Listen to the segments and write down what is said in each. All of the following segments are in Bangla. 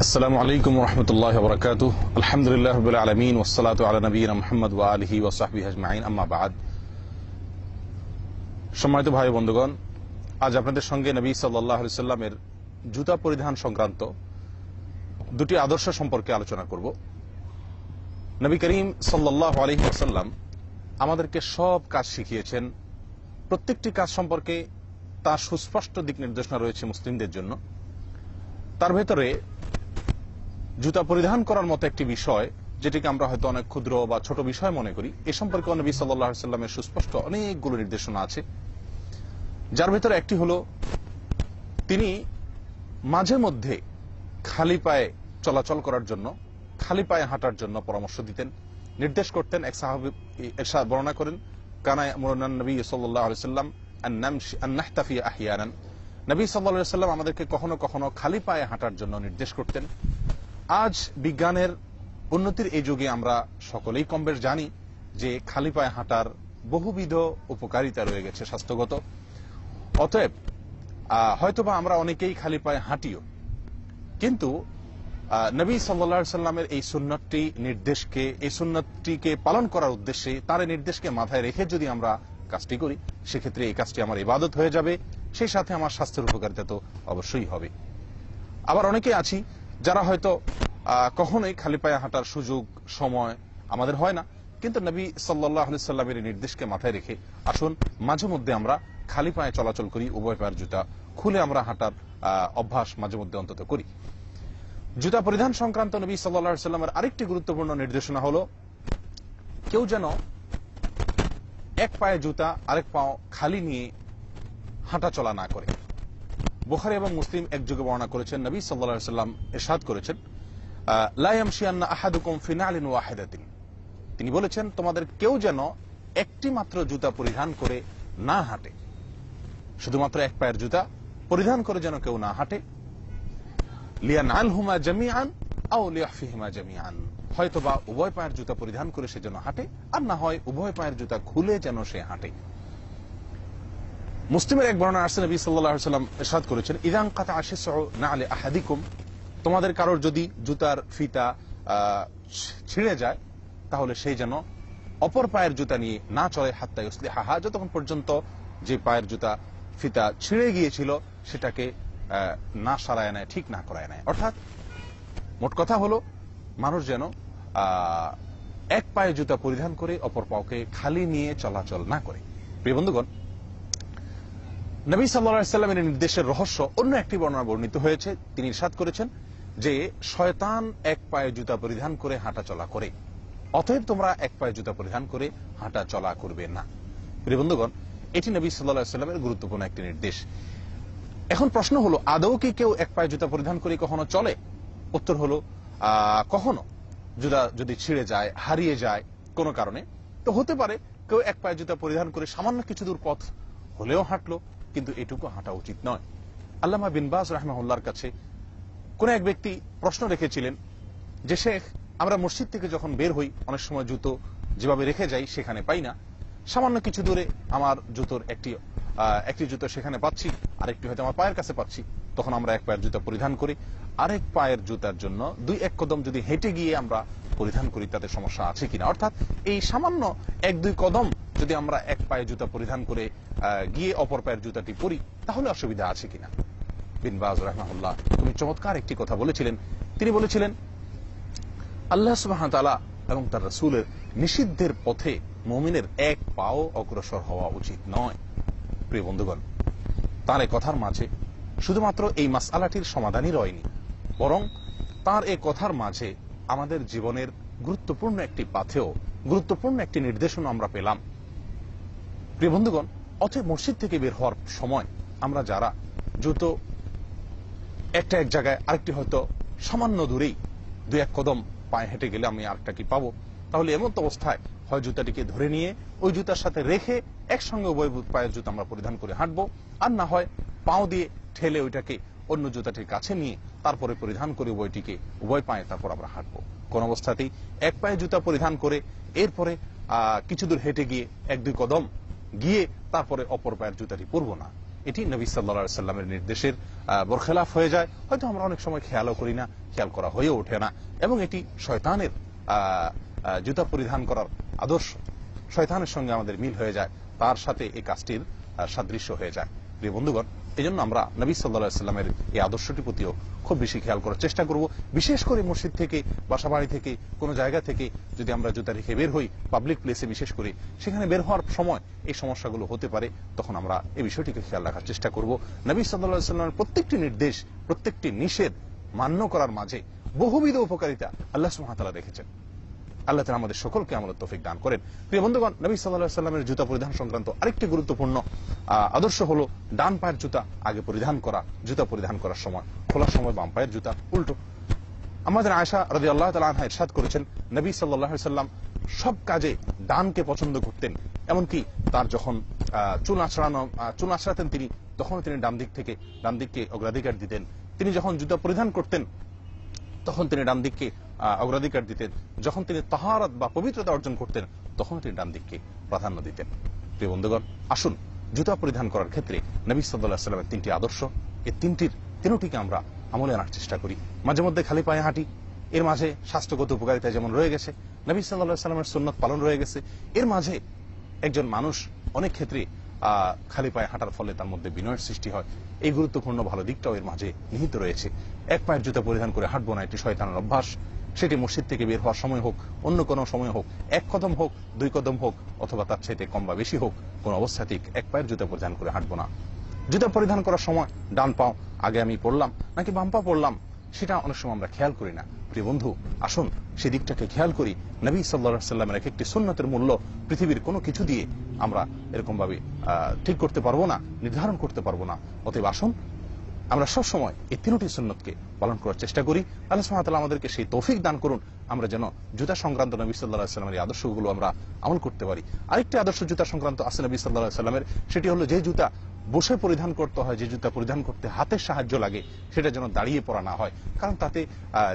আসসালামু আলাইকুম ওয়া রাহমাতুল্লাহি ওয়া বারাকাতুহু। আলহামদুলিল্লাহি রাব্বিল আলামিন ওয়াস সালাতু আলা নবিয়িনা মুহাম্মদ ওয়া আলিহি ওয়া সাহবিহি আজমাইন, আম্মা বা'দ। সম্মানিত ভাই বন্ধুগণ, আজ আপনাদের সঙ্গে নবী সাল্লাল্লাহু আলাইহি সাল্লামের জুতা পরিধান সংক্রান্ত দুটি আদর্শ সম্পর্কে আলোচনা করব। নবী করিম সাল্লাল্লাহু আলাইহি ওয়াসাল্লাম আমাদেরকে সব কাজ শিখিয়েছেন। প্রত্যেকটি কাজ সম্পর্কে তার সুস্পষ্ট দিক নির্দেশনা রয়েছে মুসলিমদের জন্য। তার ভেতরে জুতা পরিধান করার মতো একটি বিষয়, যেটিকে আমরা হয়তো অনেক ক্ষুদ্র বা ছোট বিষয় মনে করি, এ সম্পর্কে নবী সাল্লাল্লাহু আলাইহি সাল্লামের সুস্পষ্ট অনেকগুলো নির্দেশনা আছে। যার ভেতরে একটি হলো, তিনি মাঝে মধ্যে খালি পায়ে চলাচল করার জন্য, খালি পায়ে হাঁটার জন্য পরামর্শ দিতেন, নির্দেশ করতেন। এক সাহাবী এরশাদ বর্ণনা করেন, কানা ইয়ামুরুনা নবী সাল্লাল্লাহু আলাইহি সাল্লাম আন নাহতাফি আহইয়ানান। নবী সাল্লাল্লাহু আলাইহি সাল্লাম আমাদেরকে কখনো কখনো খালি পায়ে হাঁটার জন্য নির্দেশ করতেন। আজ বিজ্ঞানের উন্নতির এই যুগে আমরা সকলেই কমবেশ জানি যে খালি পায়ে হাঁটার বহুবিধ উপকারিতা রয়ে গেছে স্বাস্থ্যগত। অতএব হয়তোবা আমরা অনেকেই খালি পায়ে হাঁটিও, কিন্তু নবী সাল্লাল্লাহু আলাইহি সাল্লামের এই সুন্নতটিকে পালন করার উদ্দেশ্যে, তার এই নির্দেশকে মাথায় রেখে যদি আমরা কাজটি করি, সেক্ষেত্রে এই কাজটি আমার ইবাদত হয়ে যাবে, সেই সাথে আমার স্বাস্থ্যের উপকারিতা তো অবশ্যই হবে। আবার অনেকে আছি যারা হয়তো কখনোই খালি পায়ে হাঁটার সুযোগ সময় আমাদের হয় না, কিন্তু নবী সাল্লাল্লাহু আলাইহি সাল্লামের নির্দেশকে মাথায় রেখে আসুন মাঝে মধ্যে আমরা খালি পায়ে চলাচল করি, উভয় পায়ের জুতা খুলে আমরা হাঁটার অভ্যাস মাঝে মধ্যে অন্তত করি। জুতা পরিধান সংক্রান্ত নবী সাল্লাল্লাহু আলাইহি সাল্লামের আরেকটি গুরুত্বপূর্ণ নির্দেশনা হলো, কেউ যেন এক পায়ে জুতা আরেক পাও খালি নিয়ে হাঁটা চলা না করে। বুখারী এবং মুসলিম একযোগে বর্ণনা করেছেন, নবী সাল্লাল্লাহু আলাইহি সাল্লাম ইরশাদ করেছেন, লা ইয়ামশিয়ান্না আহাদুকুম ফি নালিন ওয়াহিদাতিন। তিনি বলেছেন, তোমাদের কেউ যেন একটি মাত্র জুতা পরিধান করে না হাঁটে, শুধুমাত্র এক পায়ের জুতা পরিধান করে যেন কেউ না হাঁটে। লিয়ানআলহুমা জামিআন আও লিয়াহফিহিমা জামিআন, হয়তোবা উভয় পায়ের জুতা পরিধান করে সে যেন হাঁটে, আর না হয় উভয় পায়ের জুতা খুলে যেন সে হাঁটে। মুসলিমের এক বর্ণনা আসছে, নবী সাল্লাল্লাহু আলাইহি সাল্লাম ইরশাদ করেছেন, ইযা আনকাতা আশিসউ না'লি আহাদিকুম, তোমাদের কারোর যদি জুতার ফিতা ছিঁড়ে যায়, তাহলে সেই যেন অপর পায়ের জুতা নিয়ে না চলে হাত্তা ইউসলিহাহা, যতক্ষণ পর্যন্ত যে পায়ের জুতা ফিতা ছিঁড়ে গিয়েছিল সেটাকে না সারায় নেয়, ঠিক না করায় নেয়। অর্থাৎ মোট কথা হলো, মানুষ যেন এক পায়ে জুতা পরিধান করে অপর পাওকে খালি নিয়ে চলাচল না করে। প্রিয় বন্ধুগণ, নবী সাল্লাল্লাহু আলাইহি সাল্লামের নির্দেশের রহস্য অন্য একটি বর্ণনা বর্ণিত হয়েছে। তিনি ইরশাদ করেছেন যে শয়তান এক পায়ে জুতা পরিধান করে হাঁটা চলা করে, অতএব তোমরা এক পায়ে জুতা পরিধান করে হাঁটা চলা করবে না। প্রিয় বন্ধুগণ, এটি নবী সাল্লাল্লাহু আলাইহি সাল্লামের গুরুত্বপূর্ণ একটি নির্দেশ। এখন প্রশ্ন হলো, আদৌ কি কেউ এক পায়ে জুতা পরিধান করে কখনো চলে? উত্তর হলো, কখনো জুতা যদি ছিঁড়ে যায়, হারিয়ে যায় কোনো কারণে, তো হতে পারে কেউ এক পায়ে জুতা পরিধান করে সামান্য কিছু দূর পথ হলেও হাঁটলো, কিন্তু এটুকু হাঁটা উচিত নয়। আল্লামা বিন বাজ রাহিমাহুল্লাহর কাছে কোন এক ব্যক্তি প্রশ্ন রেখেছিলেন যে, শেখ, আমরা মসজিদ থেকে যখন বের হই অনেক সময় জুতো যেভাবে রেখে যাই সেখানে পাই না, সামান্য কিছু দূরে আমার জুতোর একটি জুতো সেখানে পাচ্ছি, আরেকটি হয়তো আমার পায়ের কাছে পাচ্ছি, তখন আমরা এক পায়ের জুতা পরিধান করি। আরেক পায়ের জুতার জন্য দুই এক কদম যদি হেঁটে গিয়ে আমরা পরিধান করি, তাতে সমস্যা আছে কিনা? অর্থাৎ এই সামান্য এক দুই কদম যদি আমরা এক পায়ে জুতা পরিধান করে গিয়ে অপর পায়ের জুতাটি পরি, তাহলে অসুবিধা আছে কিনা? বিন বাজ রাহিমাহুল্লাহ তুমি চমৎকার একটি কথা বলেছিলেন। তিনি বলেছিলেন, আল্লাহ সুবহানাহু ওয়া তাআলা এবং তার রাসূলের নিষিদ্ধের পথে মুমিনের এক পাও অগ্রসর হওয়া উচিত নয়। প্রিয় বন্ধুগণ, তার এই কথার মাঝে শুধুমাত্র এই মাসআলাটির সমাধানই রয়নি, বরং তার এই কথার মাঝে আমাদের জীবনের গুরুত্বপূর্ণ একটি পাথেয়, গুরুত্বপূর্ণ একটি নির্দেশনা আমরা পেলাম। প্রিয় বন্ধুগণ, অতএব মসজিদ থেকে বের হওয়ার সময় আমরা যারা জুতো একটা এক জায়গায়, আরেকটি হয়তো সামান্য দূরেই, দুই এক কদম পায়ে হেঁটে গেলে আমি আরেকটা কি পাবো, তাহলে এমন অবস্থায় হয় জুতাটিকে ধরে নিয়ে ওই জুতার সাথে রেখে একসঙ্গে উভয় পায়ের জুতা আমরা পরিধান করে হাঁটবো, আর না হয় পাও দিয়ে ঠেলে ওইটাকে অন্য জুতাটির কাছে নিয়ে তারপরে পরিধান করে উভয় পায়ে তারপর আমরা হাঁটবো। কোন অবস্থাতেই এক পায়ে জুতা পরিধান করে এরপরে কিছু দূর হেঁটে গিয়ে এক দুই কদম গিয়ে তারপরে অপর পায়ের জুতাটি পরবো না। এটি নবী সাল্লাল্লাহু আলাইহি সাল্লামের নির্দেশের বরখেলাফ হয়ে যায়, হয়তো আমরা অনেক সময় খেয়ালও করি না, খেয়াল করা হয়ে ওঠে না, এবং এটি শয়তানের জুতা পরিধান করার আদর্শ, শয়তানের সঙ্গে আমাদের মিল হয়ে যায়, তার সাথে এই কাজটির সাদৃশ্য হয়ে যায়। প্রিয় বন্ধুগণ, এই জন্য আমরা নবী সাল্লাল্লাহু আলাইহি সাল্লামের এই আদর্শটির প্রতিও খুব বেশি খেয়াল করার চেষ্টা করব। বিশেষ করে মসজিদ থেকে, বাসা বাড়ি থেকে, কোনো জায়গা থেকে যদি আমরা জুতা রেখে বের হই, পাবলিক প্লেসে বিশেষ করে, সেখানে বের হওয়ার সময় এই সমস্যাগুলো হতে পারে, তখন আমরা এই বিষয়টিকে খেয়াল রাখার চেষ্টা করব। নবী সাল্লাল্লাহু আলাইহি সাল্লামের প্রত্যেকটি নির্দেশ, প্রত্যেকটি নিষেধ মান্য করার মাঝে বহুবিধ উপকারিতা আল্লাহ সুবহানাহু ওয়া তাআলা রেখেছেন। আল্লাহ তাআলা আমাদের সকলকে আমলের তৌফিক দান করেন। প্রিয় বন্ধুগণ, নবী সাল্লাল্লাহু আলাইহি সাল্লামের জুতা পরিধান সংক্রান্ত আরেকটি গুরুত্বপূর্ণ আদর্শ হলো ডান পায়ের জুতা আগে পরিধান করা। জুতা পরিধান করার সময়, খোলার সময় বাম পায়ের জুতা উল্টো। আমাদের আয়েশা রাদিয়াল্লাহু তাআলা আনহা ইরশাদ করেছেন, নবী সাল্লাল্লাহু আলাইহি সাল্লাম সব কাজে ডানকে পছন্দ করতেন। এমনকি তার যখন চুল আঁচড়াতেন তিনি, তখন তিনি ডান দিককে অগ্রাধিকার দিতেন। তিনি যখন জুতা পরিধান করতেন তখন তিনি ডান দিককে অগ্রাধিকার দিতেন। যখন তিনি তাহারাত বা পবিত্রতা অর্জন করতেন তখন তিনি ডান দিককে প্রাধান্য দিতেন। প্রিয় বন্ধুগণ, আসুন জুতা পরিধান করার ক্ষেত্রে নবী সাল্লাল্লাহু আলাইহি সাল্লামের তিনটি আদর্শ, এই তিনটিকে আমরা আমলে আনার চেষ্টা করি। মাঝে মধ্যে খালি পায়ে হাঁটি, এর মাঝে স্বাস্থ্যগত উপকারিতা যেমন রয়ে গেছে, নবী সাল্লাল্লাহু আলাইহি সাল্লামের সুন্নাত পালন রয়ে গেছে, এর মাঝে একজন মানুষ অনেক ক্ষেত্রে খালি পায়ে হাঁটার ফলে তার মধ্যে বিনয়ের সৃষ্টি হয়। এই গুরুত্বপূর্ণ ভালো দিকটাও এর মাঝে নিহিত রয়েছে। এক পায়ের জুতা পরিধান করে হাঁটবো না, এটি শয়তানের অভ্যাস। সেটি মসজিদ থেকে বের হওয়ার সময় হোক, অন্য কোনো সময় হোক, 1 কদম হোক, 2 কদম হোক, অথবা তার চাইতে কম বা বেশি হোক, কোন অবস্থাতেই এক পায়ের জুতা পরিধান করে হাঁটবো না। জুতা পরিধান করার সময় ডান পাও আগে আমি পড়লাম নাকি বাম পা পড়লাম, সেটা অনেক সময় আমরা খেয়াল করি না। প্রিয় বন্ধু, আসুন সেদিকটাকে খেয়াল করি। নবী সাল্লাল্লাহু আলাইহি সাল্লামের একটি সুন্নতের মূল্য পৃথিবীর কোনো কিছু দিয়ে আমরা এরকম ভাবে ঠিক করতে পারবো না, নির্ধারণ করতে পারবো না। অতএব আসুন আমরা সবসময় এই তিনটি সুন্নতকে পালন করার চেষ্টা করি। আল্লাহ সুবহানাহু ওয়া তাআলা আমাদেরকে সেই তৌফিক দান করুন, আমরা যেন জুতা সংক্রান্ত নবী সাল্লাল্লাহু আলাইহি সাল্লামের এই আদর্শগুলো আমরা আমল করতে পারি। আরেকটি আদর্শ জুতা সংক্রান্ত আছে নবী সাল্লাল্লাহু আলাইহি সাল্লামের, সেটি হলো যে জুতা বসে পরিধান করতে হয়, যে জুতা পরিধান করতে হাতের সাহায্য লাগে, সেটা যেন দাঁড়িয়ে পরা না হয়, কারণ তাতে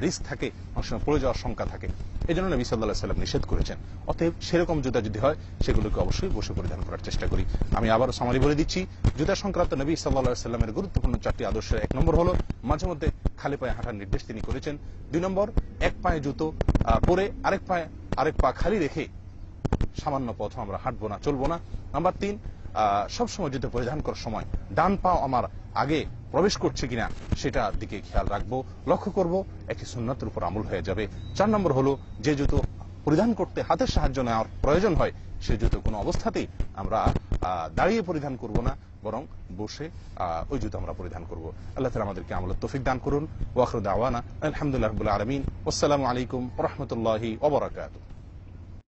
রিস্ক থাকে, অনেক সময় পড়ে যাওয়ার শঙ্কা থাকে। এই জন্য নবী সাল্লাল্লাহু আলাইহি সাল্লাম নিষেধ করেছেন। অতএব সেরকম জুতা যদি হয় সেগুলোকে অবশ্যই বসে পরিধান করার চেষ্টা করি। আমি আবারও সামারি বলে দিচ্ছি, জুতা সংক্রান্ত নবী সাল্লাল্লাহু আলাইহি সাল্লামের গুরুত্বপূর্ণ 4টি আদর্শের 1 নম্বর হলো মাঝে মধ্যে খালি পায়ে হাঁটার নির্দেশ তিনি করেছেন। 2 নম্বর, এক পায়ে জুতো পরে আরেক পা খালি রেখে সামান্য পথ আমরা হাঁটবো না, চলবো না। নাম্বার 3, সবসময় জুতো পরিধান করার সময় ডান পাও আমার আগে প্রবেশ করছে কিনা সেটার দিকে খেয়াল রাখবো, লক্ষ্য করব, একটি সুন্নাতের উপর আমল হয়ে যাবে। 4 নম্বর হলো যে জুতো পরিধান করতে হাতের সাহায্য নেওয়ার প্রয়োজন হয়, সে জুতো কোনো অবস্থাতেই আমরা দাঁড়িয়ে পরিধান করব না, বরং বসে ওই জুতো আমরা পরিধান করব। আল্লাহ তাআলা আমাদেরকে আমলের তৌফিক দান করুন। ওয়া আখিরু দাওয়ানা আলহামদুলিল্লাহি রাব্বিল আলামিন। আসসালামু আলাইকুম ওয়া রাহমাতুল্লাহি ওয়া বারাকাতুহু।